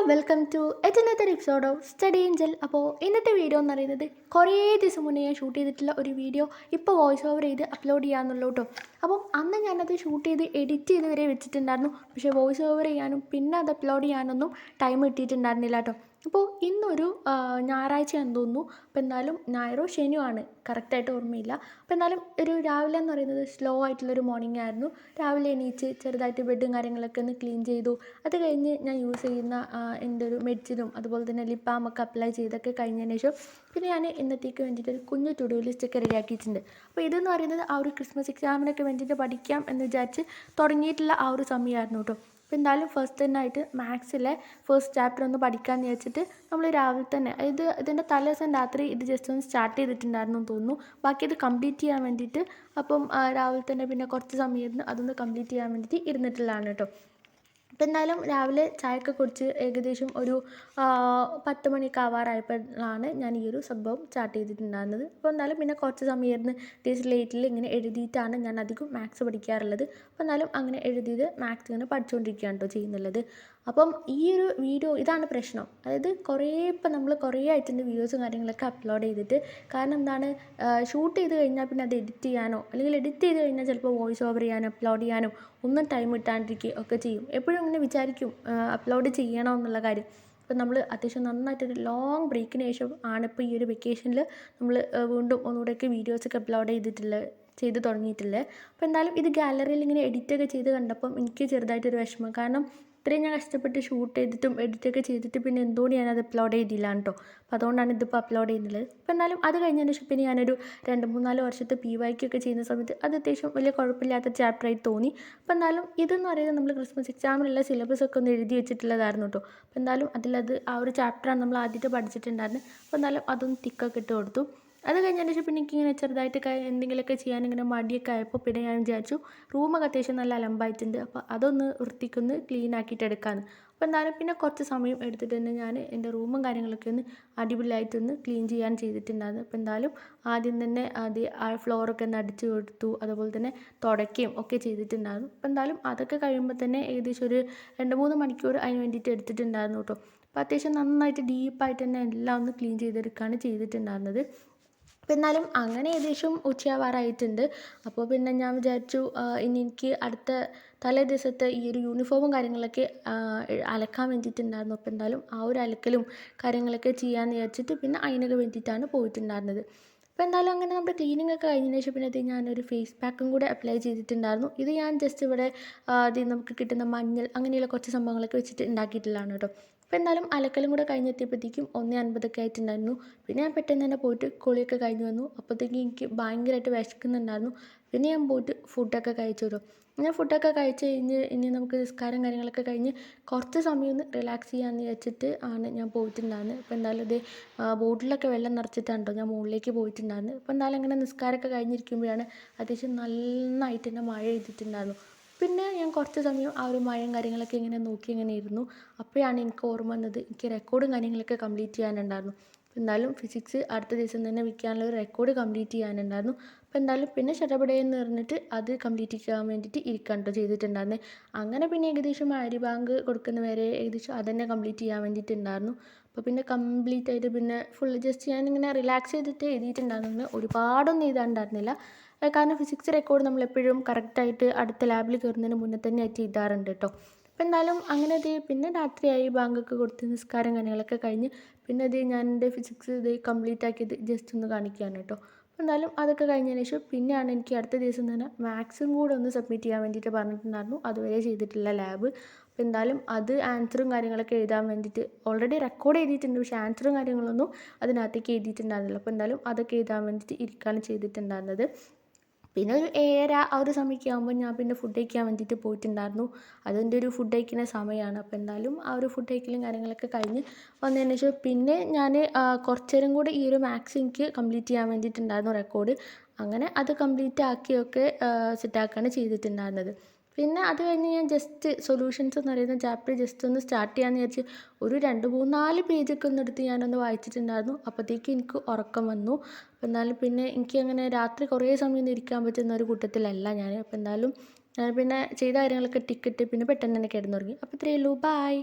Welcome to another episode of Study Angel. അപ്പോൾ ഇന്നത്തെ video എന്ന് പറയുന്നത് കുറേ ദിവസം മുന്നേ ഞാൻ ഷൂട്ട് ചെയ്തിട്ടുള്ള ഒരു വീഡിയോ ഇപ്പോൾ വോയിസ് ഓവർ ചെയ്ത് അപ്ലോഡ് ചെയ്യാമെന്നുള്ളൂ കേട്ടോ. അപ്പം അന്ന് ഞാനത് ഷൂട്ട് ചെയ്ത് എഡിറ്റ് ചെയ്ത് വരെ വെച്ചിട്ടുണ്ടായിരുന്നു. പക്ഷേ വോയിസ് ഓവർ ചെയ്യാനും പിന്നെ അത് അപ്ലോഡ് ചെയ്യാനൊന്നും ടൈം കിട്ടിയിട്ടുണ്ടായിരുന്നില്ല കേട്ടോ. അപ്പോൾ ഇന്നൊരു ഞായറാഴ്ചയാണെന്ന് തോന്നുന്നു. അപ്പോൾ എന്നാലും ഞായറോ ശനിയോ ആണ്, കറക്റ്റായിട്ട് ഓർമ്മയില്ല. അപ്പോൾ എന്നാലും ഒരു രാവിലെ എന്ന് പറയുന്നത് സ്ലോ ആയിട്ടുള്ളൊരു മോർണിംഗ് ആയിരുന്നു. രാവിലെ എണീച്ച് ചെറുതായിട്ട് ബെഡും കാര്യങ്ങളൊക്കെ ഒന്ന് ക്ലീൻ ചെയ്തു. അത് കഴിഞ്ഞ് ഞാൻ യൂസ് ചെയ്യുന്ന എൻ്റെ ഒരു മെഡിസിനും അതുപോലെ തന്നെ ലിപ് ബാമൊക്കെ അപ്ലൈ ചെയ്തൊക്കെ കഴിഞ്ഞതിന് ശേഷം പിന്നെ ഞാൻ ഇന്നത്തേക്ക് വേണ്ടിയിട്ട് ഒരു കുഞ്ഞു ടു ഡു ലിസ്റ്റൊക്കെ റെഡിയാക്കിയിട്ടുണ്ട്. അപ്പോൾ ഇതെന്ന് പറയുന്നത് ആ ഒരു ക്രിസ്മസ് എക്സാമിനൊക്കെ വേണ്ടിയിട്ട് പഠിക്കാം എന്ന് വിചാരിച്ച് തുടങ്ങിയിട്ടുള്ള ആ ഒരു സമയമായിരുന്നു കേട്ടോ. അപ്പോൾ എന്തായാലും ഫസ്റ്റ് തന്നെ ആയിട്ട് മാത്സിലെ ഫസ്റ്റ് ചാപ്റ്റർ ഒന്ന് പഠിക്കാമെന്ന് വെച്ചിട്ട് നമ്മൾ രാവിലെ തന്നെ ഇതിൻ്റെ തലേ ദിവസം രാത്രി ഇത് ജസ്റ്റ് ഒന്ന് സ്റ്റാർട്ട് ചെയ്തിട്ടുണ്ടായിരുന്നു എന്ന് തോന്നുന്നു. ബാക്കി ഇത് കംപ്ലീറ്റ് ചെയ്യാൻ വേണ്ടിയിട്ട് അപ്പം രാവിലെ തന്നെ പിന്നെ കുറച്ച് സമയം അതൊന്ന് കംപ്ലീറ്റ് ചെയ്യാൻ വേണ്ടിയിട്ട് ഇരുന്നിട്ടുള്ളതാണ് കേട്ടോ. അപ്പോൾ എന്തായാലും രാവിലെ ചായയൊക്കെ കുടിച്ച് ഏകദേശം ഒരു 10 മണിയൊക്കെ ആവാറായപ്പോഴാണ് ഞാൻ ഈ ഒരു സംഭവം സ്റ്റാർട്ട് ചെയ്തിട്ടുണ്ടായിരുന്നത്. അപ്പോൾ എന്തായാലും പിന്നെ കുറച്ച് സമയമായിരുന്നു സ്ലേറ്റിൽ ഇങ്ങനെ എഴുതിയിട്ടാണ് ഞാൻ അധികം മാത്സ് പഠിക്കാറുള്ളത്. അപ്പോൾ എന്നാലും അങ്ങനെ എഴുതിയത് മാത്സ് ഇങ്ങനെ പഠിച്ചുകൊണ്ടിരിക്കുകയാണ് കേട്ടോ ചെയ്യുന്നുള്ളത്. അപ്പം ഈ ഒരു വീഡിയോ ഇതാണ് പ്രശ്നം, അതായത് ഇപ്പം നമ്മൾ കുറേ ആയിട്ടുണ്ട് വീഡിയോസും കാര്യങ്ങളൊക്കെ അപ്ലോഡ് ചെയ്തിട്ട്. കാരണം എന്താണ്, ഷൂട്ട് ചെയ്ത് കഴിഞ്ഞാൽ പിന്നെ അത് എഡിറ്റ് ചെയ്യാനോ അല്ലെങ്കിൽ എഡിറ്റ് ചെയ്ത് കഴിഞ്ഞാൽ ചിലപ്പോൾ വോയിസ് ഓവർ ചെയ്യാനോ അപ്ലോഡ് ചെയ്യാനോ ഒന്നും ടൈം കിട്ടാണ്ടിരിക്കുക ഒക്കെ ചെയ്യും. എപ്പോഴും ഇങ്ങനെ വിചാരിക്കും അപ്ലോഡ് ചെയ്യണം എന്നുള്ള കാര്യം. ഇപ്പം നമ്മൾ അത്യാവശ്യം നന്നായിട്ടൊരു ലോങ് ബ്രേക്കിന് ശേഷം ആണ് ഇപ്പോൾ ഈ ഒരു വെക്കേഷനിൽ നമ്മൾ വീണ്ടും ഒന്നുകൂടെയൊക്കെ വീഡിയോസൊക്കെ അപ്ലോഡ് ചെയ്ത് തുടങ്ങിയിട്ടില്ലേ. അപ്പോൾ എന്തായാലും ഇത് ഗാലറിയിൽ ഇങ്ങനെ എഡിറ്റൊക്കെ ചെയ്ത് കണ്ടപ്പം എനിക്ക് ചെറുതായിട്ടൊരു വിഷമം. കാരണം ഇത്രയും ഞാൻ കഷ്ടപ്പെട്ട് ഷൂട്ട് ചെയ്തിട്ടും എഡിറ്റൊക്കെ ചെയ്തിട്ട് പിന്നെ എന്തുകൊണ്ട് ഞാനത് അപ്ലോഡ് ചെയ്തില്ല കേട്ടോ. അപ്പോൾ അതുകൊണ്ടാണ് ഇതിപ്പോൾ അപ്ലോഡ് ചെയ്യുന്നത്. അപ്പോൾ എന്നാലും അത് കഴിഞ്ഞതിന് ശേഷം പിന്നെ ഞാനൊരു 2-3-4 വർഷത്തെ PYQ ഒക്കെ ചെയ്യുന്ന സമയത്ത് അത് അത്യാവശ്യം വലിയ കുഴപ്പമില്ലാത്ത ചാപ്റ്ററായി തോന്നി. അപ്പോൾ എന്നാലും ഇതെന്ന് പറയുന്നത് നമ്മൾ ക്രിസ്മസ് എക്സാമിനുള്ള സിലബസ് ഒക്കെ ഒന്ന് എഴുതി വെച്ചിട്ടുള്ളതായിരുന്നു കേട്ടോ. അപ്പോൾ എന്തായാലും ആ ഒരു ചാപ്റ്ററാണ് നമ്മൾ ആദ്യമായിട്ട് പഠിച്ചിട്ടുണ്ടായിരുന്നത്. അപ്പോൾ എന്നാലും അതൊന്ന് ടിക്കൊക്കെ ഇട്ട് കൊടുത്തു. അത് കഴിഞ്ഞതിന് ശേഷം പിന്നെ എനിക്കിങ്ങനെ ചെറുതായിട്ട് എന്തെങ്കിലുമൊക്കെ ചെയ്യാൻ ഇങ്ങനെ മടിയൊക്കെ ആയപ്പോൾ പിന്നെ ഞാൻ വിചാരിച്ചു റൂമൊക്കെ അത്യാവശ്യം നല്ല അലമ്പായിട്ടുണ്ട്, അപ്പോൾ അതൊന്ന് വൃത്തിക്കൊന്ന് ക്ലീൻ ആക്കിയിട്ട് എടുക്കാമെന്ന്. അപ്പോൾ എന്തായാലും പിന്നെ കുറച്ച് സമയം എടുത്തിട്ട് തന്നെ ഞാൻ എൻ്റെ റൂമും കാര്യങ്ങളൊക്കെ ഒന്ന് അടിപൊളിയായിട്ടൊന്ന് ക്ലീൻ ചെയ്യാൻ ചെയ്തിട്ടുണ്ടായിരുന്നു. അപ്പോൾ എന്തായാലും ആദ്യം തന്നെ ആ ഫ്ലോറൊക്കെ ഒന്ന് അടിച്ചു കൊടുത്തു, അതുപോലെ തന്നെ തുടയ്ക്കുകയും ഒക്കെ ചെയ്തിട്ടുണ്ടായിരുന്നു. അപ്പോൾ എന്തായാലും അതൊക്കെ കഴിയുമ്പോൾ തന്നെ ഏകദേശം ഒരു 2-3 മണിക്കൂർ അതിന് വേണ്ടിയിട്ട് എടുത്തിട്ടുണ്ടായിരുന്നു കേട്ടോ. അപ്പോൾ അത്യാവശ്യം നന്നായിട്ട് ഡീപ്പായിട്ട് തന്നെ എല്ലാം ഒന്ന് ക്ലീൻ ചെയ്തെടുക്കുകയാണ് ചെയ്തിട്ടുണ്ടായിരുന്നത്. അപ്പോൾ എന്നാലും അങ്ങനെ ഏകദേശം ഉച്ചയാവാറായിട്ടുണ്ട്. അപ്പോൾ പിന്നെ ഞാൻ വിചാരിച്ചു ഇനി എനിക്ക് അടുത്ത തലേ ദിവസത്തെ ഈ ഒരു യൂണിഫോമും കാര്യങ്ങളൊക്കെ അലക്കാൻ വേണ്ടിയിട്ടുണ്ടായിരുന്നു. അപ്പോൾ എന്തായാലും ആ ഒരു അലക്കലും കാര്യങ്ങളൊക്കെ ചെയ്യാമെന്ന് വിചാരിച്ചിട്ട് പിന്നെ അതിനൊക്കെ വേണ്ടിയിട്ടാണ് പോയിട്ടുണ്ടായിരുന്നത്. അപ്പോൾ എന്തായാലും അങ്ങനെ നമ്മുടെ ക്ലീനിങ് ഒക്കെ കഴിഞ്ഞതിന് ശേഷം പിന്നെ ഞാനൊരു ഫേസ് പാക്കും കൂടെ അപ്ലൈ ചെയ്തിട്ടുണ്ടായിരുന്നു. ഇത് ഞാൻ ജസ്റ്റ് ഇവിടെ നമുക്ക് കിട്ടുന്ന മഞ്ഞൾ അങ്ങനെയുള്ള കുറച്ച് സംഭവങ്ങളൊക്കെ വെച്ചിട്ട് ഉണ്ടാക്കിയിട്ടുള്ളതാണ് കേട്ടോ. അപ്പോൾ എന്തായാലും അലക്കലും കൂടെ കഴിഞ്ഞെത്തിയപ്പോഴത്തേക്കും 1:50 ആയിട്ടുണ്ടായിരുന്നു. പിന്നെ ഞാൻ പെട്ടെന്ന് തന്നെ പോയിട്ട് കുളിയൊക്കെ കഴിഞ്ഞ് വന്നു. അപ്പോഴത്തേക്കും എനിക്ക് ഭയങ്കരമായിട്ട് വിശക്കുന്നുണ്ടായിരുന്നു. പിന്നെ ഞാൻ പോയിട്ട് ഫുഡൊക്കെ കഴിച്ചു കേട്ടോ. ഞാൻ ഫുഡൊക്കെ കഴിച്ച് കഴിഞ്ഞ് ഇനി നമുക്ക് നിസ്കാരം കാര്യങ്ങളൊക്കെ കഴിഞ്ഞ് കുറച്ച് സമയം ഒന്ന് റിലാക്സ് ചെയ്യാമെന്ന് വെച്ചിട്ട് ആണ് ഞാൻ പോയിട്ടുണ്ടായിരുന്നത്. അപ്പോൾ എന്തായാലും ഇത് ബോട്ടിലൊക്കെ വെള്ളം നിറച്ചിട്ടാണ് കേട്ടോ ഞാൻ മുകളിലേക്ക് പോയിട്ടുണ്ടായിരുന്നത്. അപ്പോൾ എന്തായാലും അങ്ങനെ നിസ്കാരമൊക്കെ കഴിഞ്ഞിരിക്കുമ്പോഴാണ് അത്യാവശ്യം നന്നായിട്ട് തന്നെ മഴ പെയ്തിട്ടുണ്ടായിരുന്നു. പിന്നെ ഞാൻ കുറച്ച് സമയം ആ ഒരു മഴയും കാര്യങ്ങളൊക്കെ ഇങ്ങനെ നോക്കി ഇങ്ങനെ ഇരുന്നു. അപ്പോഴാണ് എനിക്ക് ഓർമ്മ വന്നത് എനിക്ക് റെക്കോർഡും കാര്യങ്ങളൊക്കെ കംപ്ലീറ്റ് ചെയ്യാനുണ്ടായിരുന്നു. എന്തായാലും ഫിസിക്സ് അടുത്ത ദിവസം തന്നെ വിൽക്കാനുള്ള ഒരു റെക്കോർഡ് കംപ്ലീറ്റ് ചെയ്യാനുണ്ടായിരുന്നു. അപ്പോൾ എന്തായാലും പിന്നെ ഷടപടയെന്ന് പറഞ്ഞിട്ട് അത് കംപ്ലീറ്റ് ചെയ്യാൻ വേണ്ടിയിട്ട് ഇരിക്കാൻ കേട്ടോ ചെയ്തിട്ടുണ്ടായിരുന്നത്. അങ്ങനെ പിന്നെ ഏകദേശം ബാങ്ക് കൊടുക്കുന്ന വരെ ഏകദേശം അതന്നെ കംപ്ലീറ്റ് ചെയ്യാൻ വേണ്ടിയിട്ടുണ്ടായിരുന്നു. അപ്പോൾ പിന്നെ കംപ്ലീറ്റ് ആയിട്ട് പിന്നെ ഫുൾ ജസ്റ്റ് ഞാനിങ്ങനെ റിലാക്സ് ചെയ്തിട്ട് എഴുതിയിട്ടുണ്ടായിരുന്നു. ഒരുപാടൊന്നും എഴുതാനുണ്ടായിരുന്നില്ല. കാരണം ഫിസിക്സ് റെക്കോർഡ് നമ്മളെപ്പോഴും കറക്റ്റായിട്ട് അടുത്ത ലാബിൽ കയറുന്നതിന് മുന്നേ തന്നെ ആയിട്ട് എഴുതാറുണ്ട് കേട്ടോ. അപ്പോൾ എന്തായാലും അങ്ങനെ പിന്നെ രാത്രിയായി, ബാങ്കൊക്കെ കൊടുത്ത് നിസ്കാരം കാര്യങ്ങളൊക്കെ കഴിഞ്ഞ് പിന്നെ ഞാൻ എൻ്റെ ഫിസിക്സ് കംപ്ലീറ്റ് ആക്കിയത് ജസ്റ്റ് ഒന്ന് കാണിക്കുകയാണ് കേട്ടോ. അപ്പോൾ എന്തായാലും അതൊക്കെ കഴിഞ്ഞതിന് ശേഷം പിന്നെയാണ് എനിക്ക് അടുത്ത ദിവസം തന്നെ മാത്സും കൂടെ ഒന്ന് സബ്മിറ്റ് ചെയ്യാൻ വേണ്ടിയിട്ട് പറഞ്ഞിട്ടുണ്ടായിരുന്നു. അതുവരെ ചെയ്തിട്ടില്ല ലാബ്. അപ്പോൾ എന്തായാലും അത് ആൻസറും കാര്യങ്ങളൊക്കെ എഴുതാൻ വേണ്ടിയിട്ട് ഓൾറെഡി റെക്കോർഡ് ചെയ്തിട്ടുണ്ട്, പക്ഷേ ആൻസറും കാര്യങ്ങളൊന്നും അതിനകത്തേക്ക് എഴുതിയിട്ടുണ്ടായിരുന്നില്ല. അപ്പോൾ എന്തായാലും അതൊക്കെ എഴുതാൻ വേണ്ടിയിട്ട് ഇരിക്കുകയാണ് ചെയ്തിട്ടുണ്ടായിരുന്നത്. പിന്നെ ഒരു 7:30 ആ ഒരു സമയമൊക്കെ ആകുമ്പോൾ ഞാൻ പിന്നെ ഫുഡ് കഴിക്കാൻ വേണ്ടിയിട്ട് പോയിട്ടുണ്ടായിരുന്നു. അതെൻ്റെ ഒരു ഫുഡ് കഴിക്കുന്ന സമയമാണ്. അപ്പോൾ എന്തായാലും ആ ഒരു ഫുഡ് കഴിക്കലും കാര്യങ്ങളൊക്കെ കഴിഞ്ഞ് വന്നതിന് ശേഷം പിന്നെ ഞാൻ കുറച്ച് നേരം കൂടെ ഈ ഒരു മാത്സ് എനിക്ക് കംപ്ലീറ്റ് ചെയ്യാൻ വേണ്ടിയിട്ടുണ്ടായിരുന്നു റെക്കോർഡ്. അങ്ങനെ അത് കംപ്ലീറ്റ് ആക്കിയൊക്കെ സെറ്റാക്കുകയാണ് ചെയ്തിട്ടുണ്ടായിരുന്നത്. പിന്നെ അത് കഴിഞ്ഞ് ഞാൻ ജസ്റ്റ് സൊല്യൂഷൻസ് എന്ന് പറയുന്ന ചാപ്റ്റർ ജസ്റ്റ് ഒന്ന് സ്റ്റാർട്ട് ചെയ്യാമെന്ന് വിചാരിച്ച് ഒരു 2-3-4 പേജൊക്കെ ഒന്ന് എടുത്ത് ഞാനൊന്ന് വായിച്ചിട്ടുണ്ടായിരുന്നു. അപ്പോഴത്തേക്കും എനിക്ക് ഉറക്കം വന്നു. അപ്പോൾ എന്നാലും പിന്നെ എനിക്ക് അങ്ങനെ രാത്രി കുറേ സമയം ഒന്നും ഇരിക്കാൻ പറ്റുന്ന ഒരു കൂട്ടത്തിലല്ല ഞാൻ. അപ്പോൾ എന്തായാലും ഞാൻ പിന്നെ ചെയ്ത കാര്യങ്ങളൊക്കെ ടിക്കിട്ട് പിന്നെ പെട്ടെന്ന് തന്നെ കിടന്നുറങ്ങി. അപ്പോൾ ഇത്രയേ ഉള്ളൂ. ബായ്.